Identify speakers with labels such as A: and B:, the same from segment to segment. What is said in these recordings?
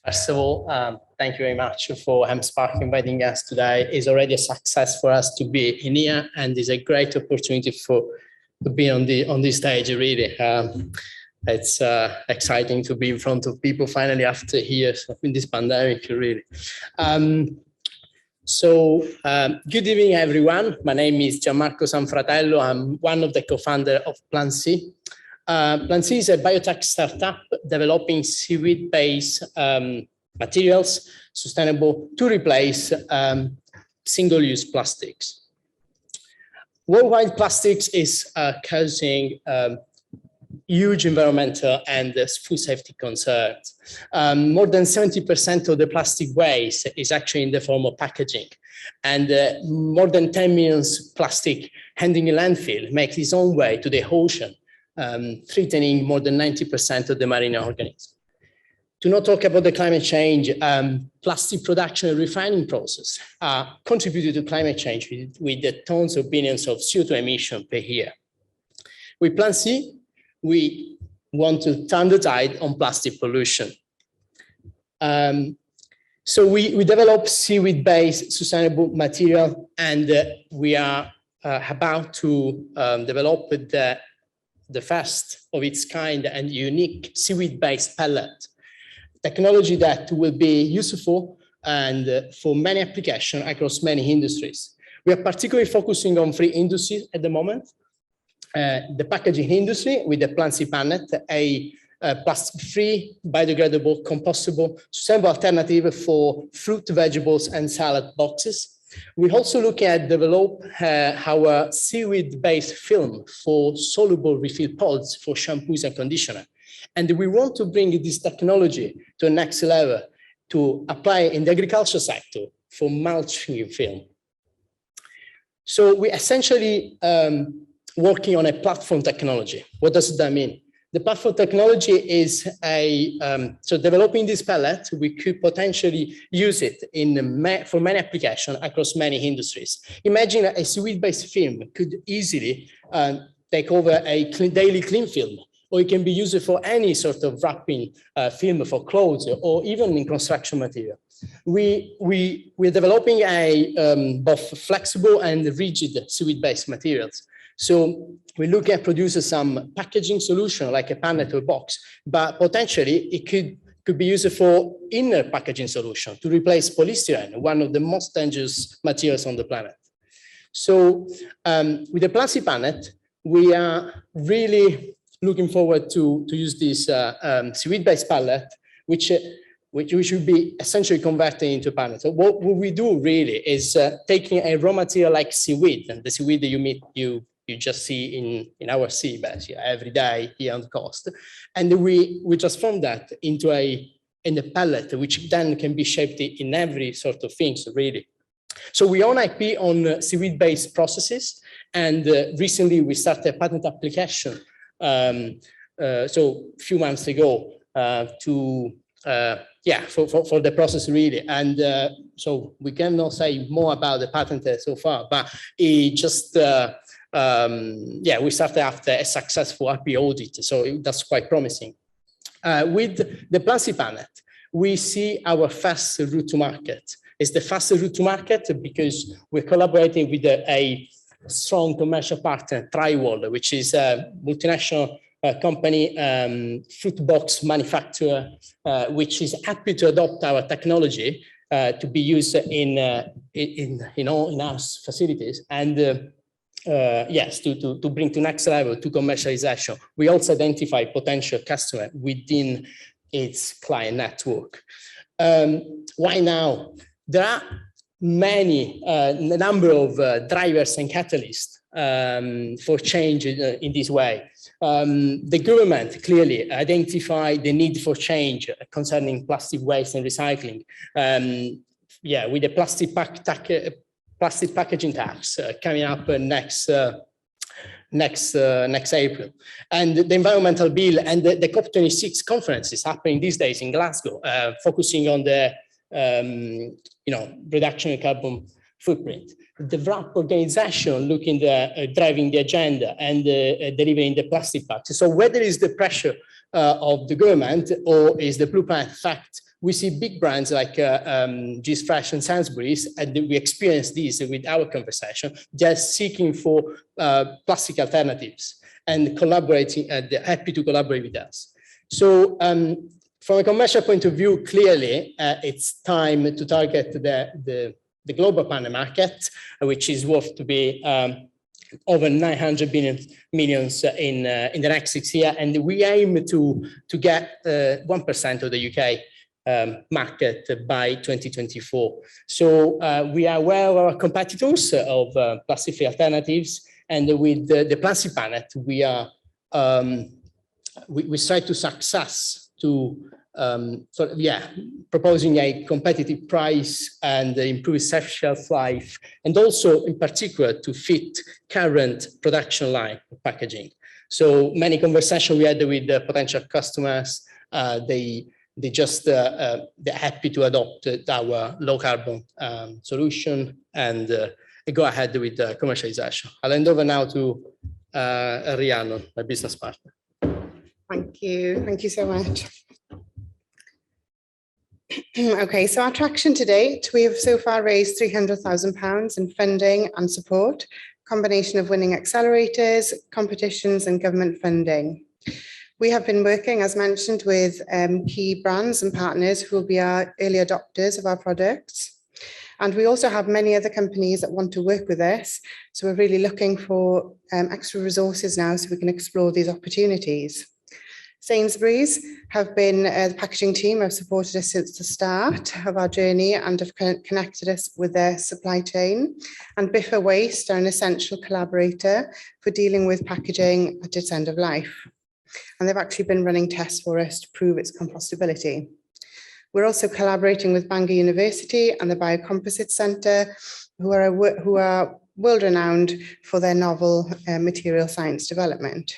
A: First of all, thank you very much for M-SParc inviting us today. It's already a success for us to be in here, and it's a great opportunity to be on this stage. Really, it's exciting to be in front of people finally after years in this pandemic. Really. Good evening, everyone. My name is Gianmarco Sanfratello. I'm one of the co-founders of PlantSea. PlantSea is a biotech startup developing seaweed-based materials, sustainable, to replace single-use plastics. Worldwide, plastics is causing huge environmental and food safety concerns. More than 70% of the plastic waste is actually in the form of packaging, and more than 10 million plastic ending in landfill make its own way to the ocean, threatening more than 90% of the marine organisms. To not talk about the climate change, plastic production and refining process contributed to climate change with the tons of billions of CO2 emissions per year. With PlantSea, we want to turn the tide on plastic pollution. So we develop seaweed-based sustainable material, and we are about to develop the first of its kind and unique seaweed-based pellet technology that will be useful and for many applications across many industries. We are particularly focusing on 3 industries at the moment. The packaging industry with the PlantSea pellet, a plastic-free, biodegradable, compostable, sustainable alternative for fruit, vegetables, and salad boxes. We also look at develop our seaweed-based film for soluble refill pods for shampoos and conditioner. And we want to bring this technology to the next level to apply in the agriculture sector for mulching film. So we essentially working on a platform technology. What does that mean? The platform technology is so developing this pellet, we could potentially use it for many applications across many industries. Imagine a seaweed-based film could easily take over a daily clean film, or it can be used for any sort of wrapping film for clothes, or even in construction material. We're developing both flexible and rigid seaweed-based materials. So we look at producing some packaging solution like a panel or box, but potentially it could be used for inner packaging solution to replace polystyrene, one of the most dangerous materials on the planet. So with the PlantSea pellet, we are really looking forward to use this seaweed-based pellet, which we should be essentially converting into pellet. So what we do really is taking a raw material like seaweed, and the seaweed that you just see in our sea beds every day here on the coast. And we transform that into a pellet, which then can be shaped in every sort of things, really. So we own IP on seaweed-based processes, and recently we started a patent application, so a few months ago, for the process, really. And so we cannot say more about the patent so far, but it just, we started after a successful IP audit, so that's quite promising. With the PlantSea pellet, we see our fast route to market. It's the fastest route to market because we're collaborating with a strong commercial partner, Dreigiau, which is a multinational company, fruit box manufacturer, which is happy to adopt our technology to be used in our facilities, and yes, to bring to next level to commercialization. We also identify potential customer within its client network. Why now? There are many number of drivers and catalysts for change in this way. The government clearly identified the need for change concerning plastic waste and recycling. With the plastic packaging tax coming up next April, and the environmental bill and the COP26 conference is happening these days in Glasgow, focusing on the reduction in carbon footprint. The WRAP organization looking at driving the agenda and delivering the plastic pact. So where there is the pressure of the government, or is the blueprint fact? We see big brands like G's Fresh and Sainsbury's, and we experience this with our conversation. They're seeking for plastic alternatives and collaborating, and they're happy to collaborate with us. So from a commercial point of view, clearly, it's time to target the global panel market, which is worth to be over 900 million in the next 6 years, and we aim to get 1% of the UK market by 2024. So we are aware of our competitors of plastic-free alternatives, and with the PlantSea panel, we try to success to proposing a competitive price and improve shelf life, and also in particular to fit current production line packaging. So many conversations we had with the potential customers, they're happy to adopt our low carbon solution and go ahead with the commercialization. I'll hand over now to Rhiannon, my business partner.
B: Thank you so much. Okay, so our traction to date, we have so far raised £300,000 in funding and support, combination of winning accelerators, competitions and government funding. We have been working, as mentioned, with key brands and partners who will be our early adopters of our products. And we also have many other companies that want to work with us. So we're really looking for extra resources now so we can explore these opportunities. Sainsbury's have been, the packaging team have supported us since the start of our journey and have connected us with their supply chain. And Biffa Waste are an essential collaborator for dealing with packaging at its end of life. And they've actually been running tests for us to prove its compostability. We're also collaborating with Bangor University and the Biocomposites Centre, who are world-renowned for their novel material science development.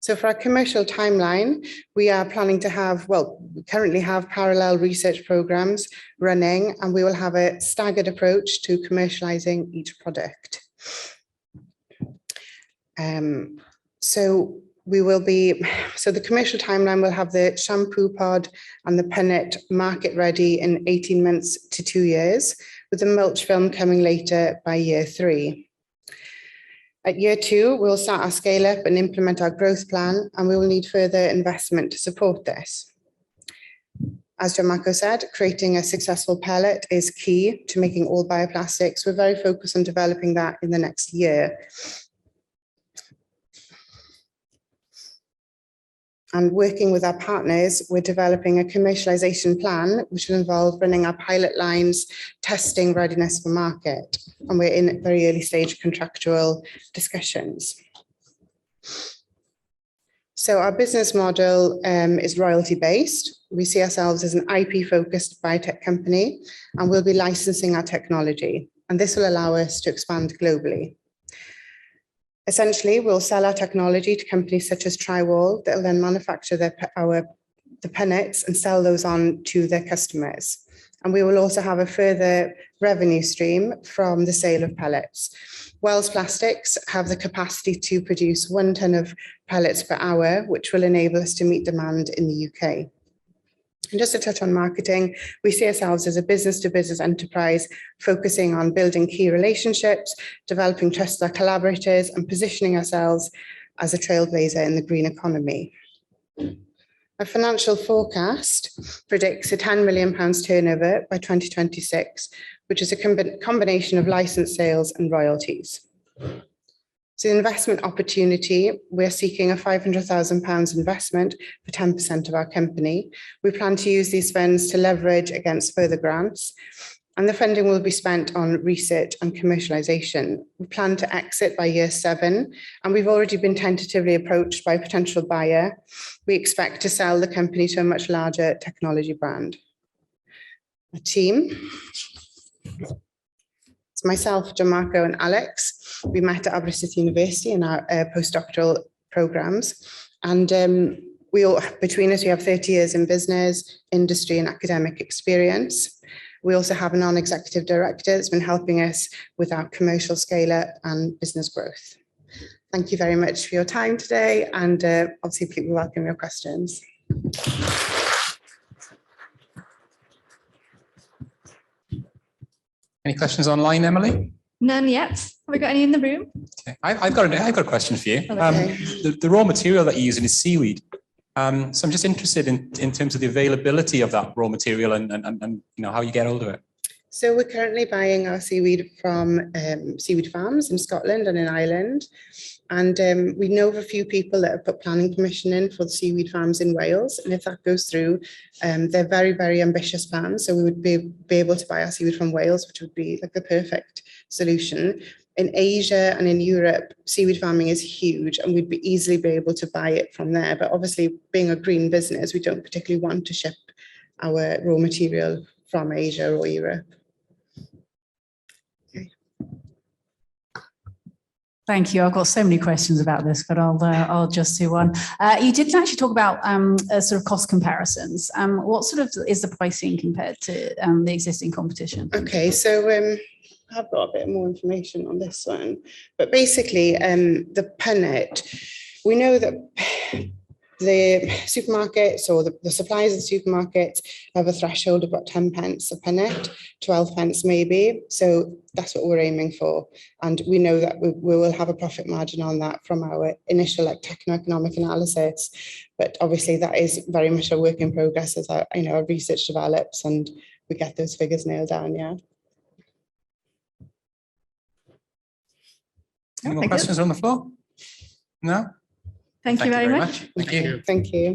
B: So for our commercial timeline, we are planning to have, we currently have parallel research programs running, and we will have a staggered approach to commercializing each product. So the commercial timeline will have the shampoo pod and the punnet market ready in 18 months to 2 years, with the mulch film coming later by year 3. At year 2, we'll start our scale up and implement our growth plan, and we will need further investment to support this. As Gianmarco said, creating a successful pellet is key to making all bioplastics. We're very focused on developing that in the next year. And working with our partners, we're developing a commercialization plan, which will involve running our pilot lines, testing readiness for market. And we're in very early stage contractual discussions. So our business model is royalty based. We see ourselves as an IP focused biotech company, and we'll be licensing our technology. And this will allow us to expand globally. Essentially, we'll sell our technology to companies such as Treigiau that will then manufacture the punnets and sell those on to their customers. And we will also have a further revenue stream from the sale of pellets. Wells Plastics have the capacity to produce 1 ton of pellets per hour, which will enable us to meet demand in the UK. And just to touch on marketing, we see ourselves as a business-to-business enterprise focusing on building key relationships, developing trust with our collaborators, and positioning ourselves as a trailblazer in the green economy. A financial forecast predicts a £10 million turnover by 2026, which is a combination of license sales and royalties. So the investment opportunity, we're seeking a £500,000 investment for 10% of our company. We plan to use these funds to leverage against further grants, and the funding will be spent on research and commercialization. We plan to exit by year 7, and we've already been tentatively approached by a potential buyer. We expect to sell the company to a much larger technology brand. A team. It's myself, Gianmarco and Alex. We met at Aberystwyth University in our postdoctoral programs. And between us, we have 30 years in business, industry and academic experience. We also have a non-executive director that's been helping us with our commercial scale-up and business growth. Thank you very much for your time today, and obviously please welcome your questions.
C: Any questions online, Emily?
D: None yet. Have we got any in the room?
C: Okay. I've got a question for you.
D: Okay.
C: The raw material that you're using is seaweed. So I'm just interested in terms of the availability of that raw material and you know how you get hold of it.
B: So we're currently buying our seaweed from seaweed farms in Scotland and in Ireland. And we know of a few people that have put planning permission in for the seaweed farms in Wales. And if that goes through, they're very, very ambitious plans. So we would be able to buy our seaweed from Wales, which would be like the perfect solution. In Asia and in Europe, seaweed farming is huge and we'd be easily be able to buy it from there. But obviously, being a green business, we don't particularly want to ship our raw material from Asia or Europe.
D: Thank you. I've got so many questions about this, but I'll just do one. You didn't actually talk about sort of cost comparisons. What sort of is the pricing compared to the existing competition?
B: Okay, so I've got a bit more information on this one, but basically the punnet, we know that the supermarkets or the suppliers of the supermarkets have a threshold of about 10 pence a punnet, 12 pence maybe. So that's what we're aiming for. And we know that we will have a profit margin on that from our initial like techno-economic analysis. But obviously that is very much a work in progress as our, you know, our research develops and we get those figures nailed down, yeah.
C: Any more questions on the floor? No?
D: Thank you very much.
C: Thank you.
B: Thank you.